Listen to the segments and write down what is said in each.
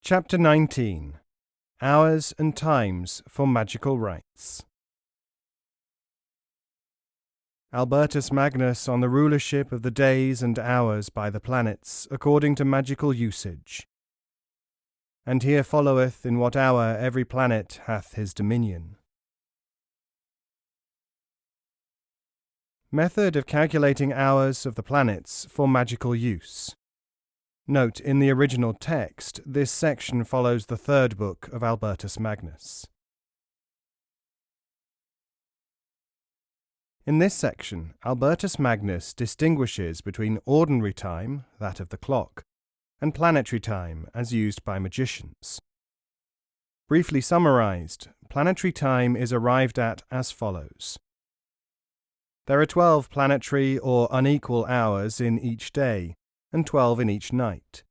Chapter 19. Hours and Times for Magical Rites. Albertus Magnus on the rulership of the days and hours by the planets, according to magical usage. And here followeth in what hour every planet hath his dominion. Method of calculating hours of the planets for magical use. Note, in the original text, this section follows the third book of Albertus Magnus. In this section, Albertus Magnus distinguishes between ordinary time, that of the clock, and planetary time as used by magicians. Briefly summarized, planetary time is arrived at as follows. There are 12 planetary or unequal hours in each day, and 12 in each night.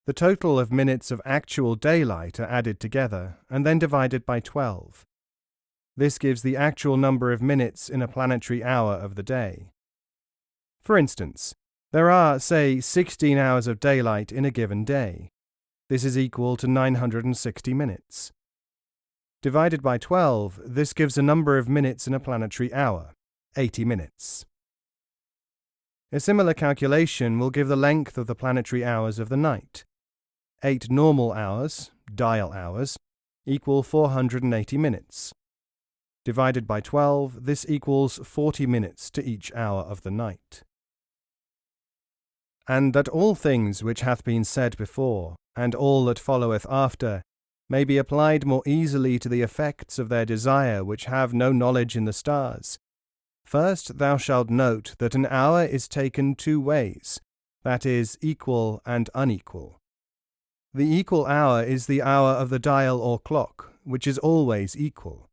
The total of minutes of actual daylight are added together and then divided by 12. This gives the actual number of minutes in a planetary hour of the day. For instance, there are, say, 16 hours of daylight in a given day. This is equal to 960 minutes. Divided by 12, this gives a number of minutes in a planetary hour, 80 minutes. A similar calculation will give the length of the planetary hours of the night. 8 normal hours, dial hours, equal 480 minutes. Divided by 12, this equals 40 minutes to each hour of the night. And that all things which hath been said before, and all that followeth after, may be applied more easily to the effects of their desire which have no knowledge in the stars. First thou shalt note that an hour is taken 2 ways, that is, equal and unequal. The equal hour is the hour of the dial or clock, which is always equal,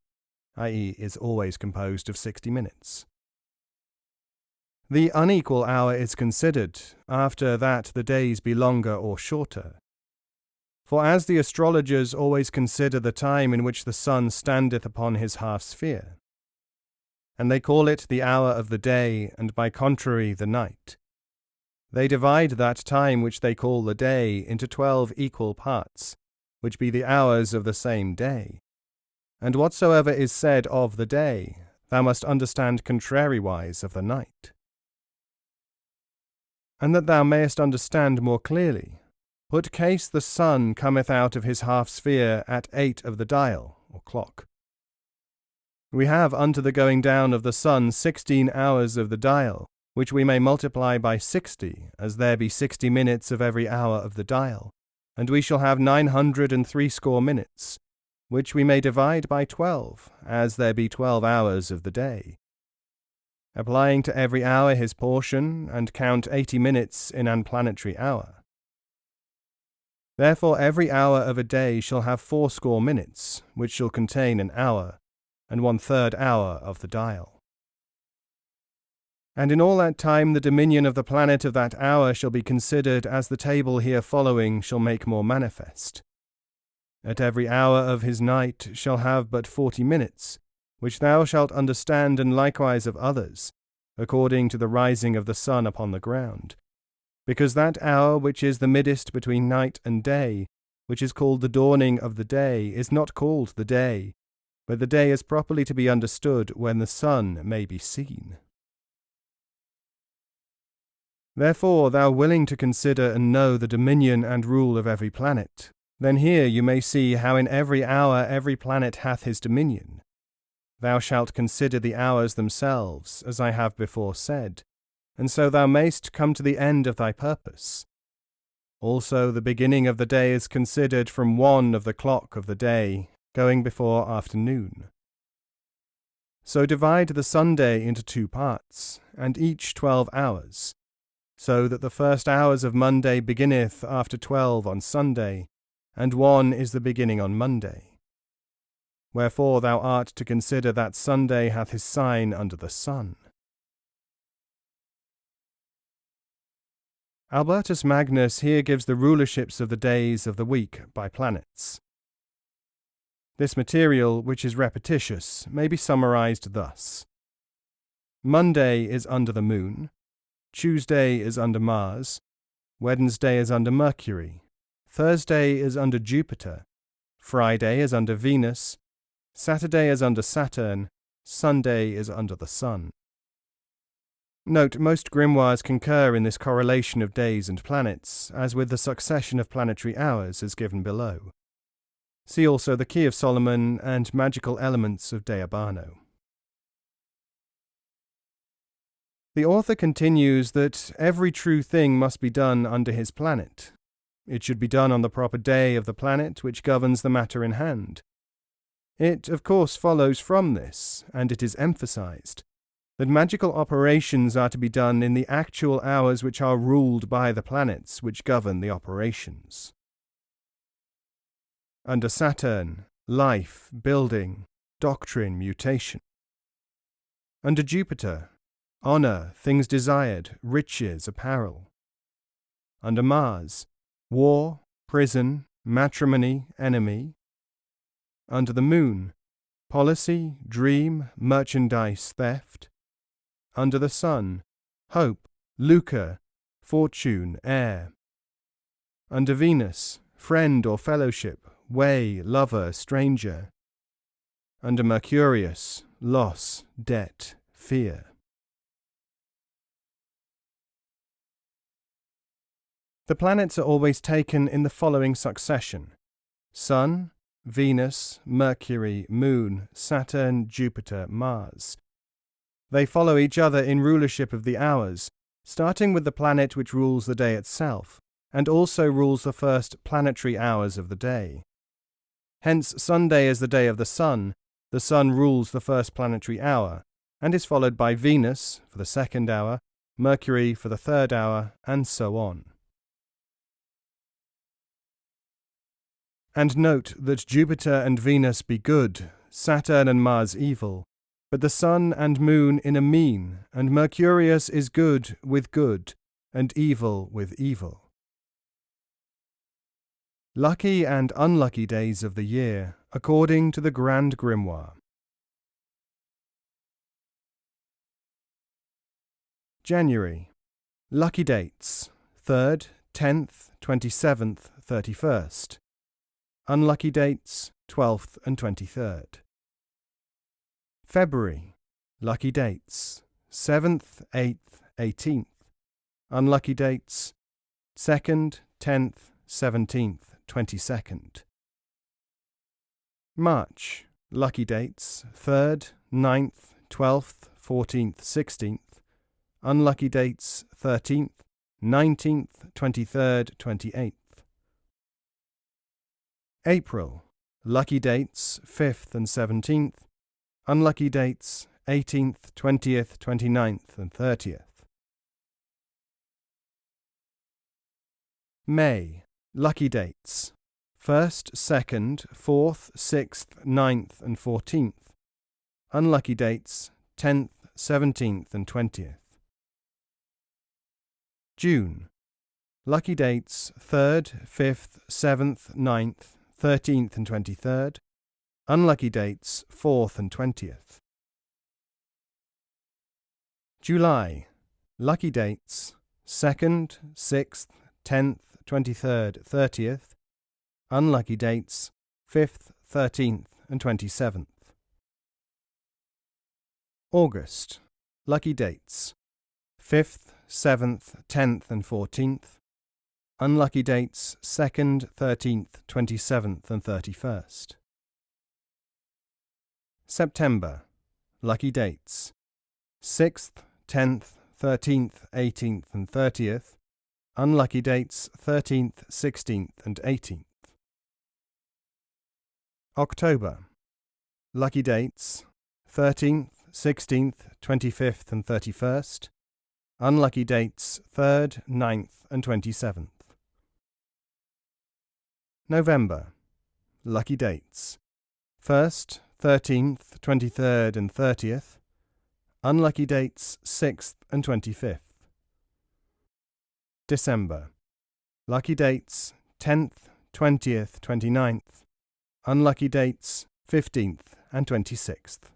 i.e. is always composed of 60 minutes. The unequal hour is considered, after that the days be longer or shorter. For as the astrologers always consider the time in which the sun standeth upon his half-sphere, and they call it the hour of the day, and by contrary the night. They divide that time which they call the day into 12 equal parts, which be the hours of the same day. And whatsoever is said of the day, thou must understand contrariwise of the night. And that thou mayest understand more clearly, put case the sun cometh out of his half-sphere at 8 of the dial, or clock. We have unto the going down of the sun 16 hours of the dial, which we may multiply by 60, as there be 60 minutes of every hour of the dial, and we shall have 960 minutes, which we may divide by 12, as there be 12 hours of the day. Applying to every hour his portion, and count 80 minutes in an planetary hour. Therefore every hour of a day shall have 80 minutes, which shall contain an hour, and 1/3 hour of the dial. And in all that time the dominion of the planet of that hour shall be considered as the table here following shall make more manifest. At every hour of his night shall have but 40 minutes, which thou shalt understand, and likewise of others, according to the rising of the sun upon the ground. Because that hour which is the middest between night and day, which is called the dawning of the day, is not called the day, but the day is properly to be understood when the sun may be seen. Therefore, thou willing to consider and know the dominion and rule of every planet, then here you may see how in every hour every planet hath his dominion. Thou shalt consider the hours themselves, as I have before said, and so thou mayst come to the end of thy purpose. Also the beginning of the day is considered from 1 of the clock of the day, going before afternoon. So divide the Sunday into 2 parts, and each 12 hours, so that the first hours of Monday beginneth after 12 on Sunday, and 1 is the beginning on Monday. Wherefore thou art to consider that Sunday hath his sign under the sun. Albertus Magnus here gives the rulerships of the days of the week by planets. This material, which is repetitious, may be summarized thus. Monday is under the moon, Tuesday is under Mars, Wednesday is under Mercury, Thursday is under Jupiter, Friday is under Venus, Saturday is under Saturn, Sunday is under the Sun. Note, most grimoires concur in this correlation of days and planets, as with the succession of planetary hours as given below. See also the Key of Solomon and Magical Elements of Deobano. The author continues that every true thing must be done under his planet. It should be done on the proper day of the planet which governs the matter in hand. It, of course, follows from this, and it is emphasized, that magical operations are to be done in the actual hours which are ruled by the planets which govern the operations. Under Saturn, life, building, doctrine, mutation. Under Jupiter, honor, things desired, riches, apparel. Under Mars, war, prison, matrimony, enemy. Under the Moon, policy, dream, merchandise, theft. Under the Sun, hope, lucre, fortune, heir. Under Venus, friend or fellowship, way, lover, stranger. Under Mercurius, loss, debt, fear. The planets are always taken in the following succession: Sun, Venus, Mercury, Moon, Saturn, Jupiter, Mars. They follow each other in rulership of the hours, starting with the planet which rules the day itself, and also rules the first planetary hours of the day. Hence, Sunday is the day of the Sun rules the first planetary hour, and is followed by Venus for the second hour, Mercury for the third hour, and so on. And note that Jupiter and Venus be good, Saturn and Mars evil, but the Sun and Moon in a mean, and Mercurius is good with good, and evil with evil. Lucky and unlucky days of the year, according to the Grand Grimoire. January. Lucky dates: 3rd, 10th, 27th, 31st. Unlucky dates: 12th and 23rd. February. Lucky dates: 7th, 8th, 18th. Unlucky dates: 2nd, 10th, 17th, 22nd. March. Lucky dates: 3rd, 9th, 12th, 14th, 16th. Unlucky dates: 13th, 19th, 23rd, 28th. April. Lucky dates: 5th and 17th. Unlucky dates: 18th, 20th, 29th, and 30th. May. Lucky dates: 1st, 2nd, 4th, 6th, 9th, and 14th. Unlucky dates: 10th, 17th, and 20th. June. Lucky dates: 3rd, 5th, 7th, 9th, 13th, and 23rd. Unlucky dates: 4th and 20th. July. Lucky dates: 2nd, 6th, 10th, 23rd, 30th. Unlucky dates: 5th, 13th, and 27th. August. Lucky dates: 5th, 7th, 10th, and 14th. Unlucky dates: 2nd, 13th, 27th, and 31st. September. Lucky dates: 6th, 10th, 13th, 18th, and 30th. Unlucky dates: 13th, 16th, and 18th. October. Lucky dates: 13th, 16th, 25th, and 31st. Unlucky dates: 3rd, 9th, and 27th. November. Lucky dates: 1st, 13th, 23rd, and 30th. Unlucky dates: 6th and 25th. December. Lucky dates: 10th, 20th, 29th. Unlucky dates: 15th and 26th.